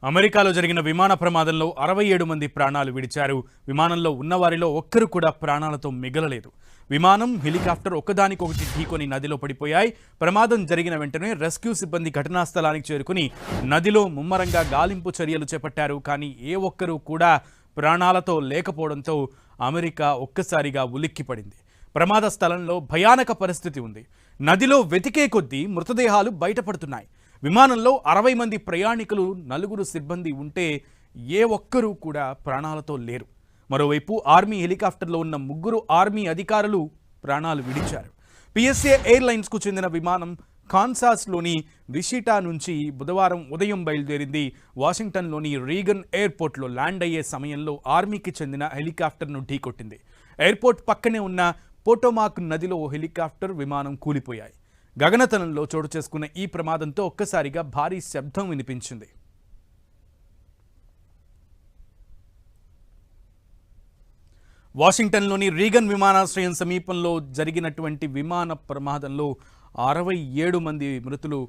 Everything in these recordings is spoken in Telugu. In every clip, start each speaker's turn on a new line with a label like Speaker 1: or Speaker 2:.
Speaker 1: అమెరికాలో జరిగిన విమాన ప్రమాదంలో 67 మంది ప్రాణాలు విడిచారు. విమానంలో ఉన్నవారిలో ఒక్కరు కూడా ప్రాణాలతో మిగలలేదు. విమానం, హెలికాప్టర్ ఒకదానికొకటి ఢీకొని నదిలో పడిపోయాయి. ప్రమాదం జరిగిన వెంటనే రెస్క్యూ సిబ్బంది ఘటనా స్థలానికి చేరుకుని నదిలో ముమ్మరంగా గాలింపు చర్యలు చేపట్టారు. కానీ ఏ ఒక్కరూ కూడా ప్రాణాలతో లేకపోవడంతో అమెరికా ఒక్కసారిగా ఉలిక్కిపడింది. ప్రమాద స్థలంలో భయానక పరిస్థితి ఉంది. నదిలో వెతికే కొద్దీ మృతదేహాలు బయటపడుతున్నాయి. విమానంలో 60 మంది ప్రయాణికులు, 4 సిబ్బంది ఉంటే ఏ ఒక్కరూ కూడా ప్రాణాలతో లేరు. మరోవైపు ఆర్మీ హెలికాప్టర్లో ఉన్న 3 ఆర్మీ అధికారులు ప్రాణాలు విడిచారు. పిఎస్ఏ ఎయిర్లైన్స్కు చెందిన విమానం కాన్సాస్లోని విషిటా నుంచి బుధవారం ఉదయం బయలుదేరింది. వాషింగ్టన్లోని రీగన్ ఎయిర్పోర్ట్లో ల్యాండ్ అయ్యే సమయంలో ఆర్మీకి చెందిన హెలికాప్టర్ను ఢీకొట్టింది. ఎయిర్పోర్ట్ పక్కనే ఉన్న పోటోమాక్ నదిలో హెలికాప్టర్, విమానం కూలిపోయాయి. గగనతలంలో చోటు చేసుకున్న ఈ ప్రమాదంతో ఒక్కసారిగా భారీ శబ్దం వినిపించింది. వాషింగ్టన్లోని రీగన్ విమానాశ్రయం సమీపంలో జరిగినటువంటి విమాన ప్రమాదంలో 67 మంది మృతులు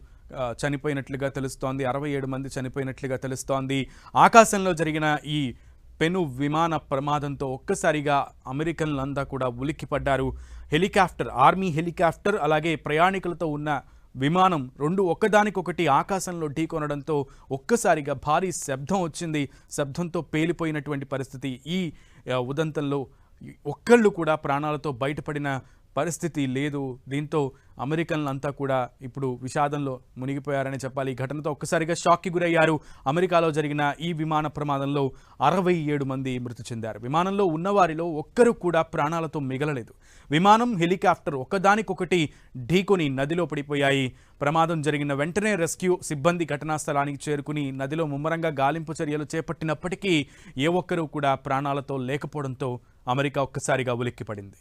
Speaker 1: చనిపోయినట్లుగా తెలుస్తోంది. 67 మంది చనిపోయినట్లుగా తెలుస్తోంది. ఆకాశంలో జరిగిన ఈ పెను విమాన ప్రమాదంతో ఒక్కసారిగా అమెరికన్లంతా కూడా ఉలిక్కిపడ్డారు. హెలికాప్టర్, ఆర్మీ హెలికాప్టర్, అలాగే ప్రయాణికులతో ఉన్న విమానం రెండు ఒక్కదానికొకటి ఆకాశంలో ఢీకొనడంతో ఒక్కసారిగా భారీ శబ్దం వచ్చింది. శబ్దంతో పేలిపోయినటువంటి పరిస్థితి. ఈ ఉదంతంలో ఒక్కళ్ళు కూడా ప్రాణాలతో బయటపడిన పరిస్థితి లేదు. దీంతో అమెరికన్లంతా కూడా ఇప్పుడు విషాదంలో మునిగిపోయారని చెప్పాలి. ఈ ఘటనతో ఒక్కసారిగా షాక్కి గురయ్యారు. అమెరికాలో జరిగిన ఈ విమాన ప్రమాదంలో 67 మంది మృతి చెందారు. విమానంలో ఉన్నవారిలో ఒక్కరు కూడా ప్రాణాలతో మిగలలేదు. విమానం, హెలికాప్టర్ ఒకదానికొకటి ఢీకొని నదిలో పడిపోయాయి. ప్రమాదం జరిగిన వెంటనే రెస్క్యూ సిబ్బంది ఘటనా స్థలానికి చేరుకుని నదిలో ముమ్మరంగా గాలింపు చర్యలు చేపట్టినప్పటికీ ఏ ఒక్కరూ కూడా ప్రాణాలతో లేకపోవడంతో అమెరికా ఒక్కసారిగా ఉలిక్కిపడింది.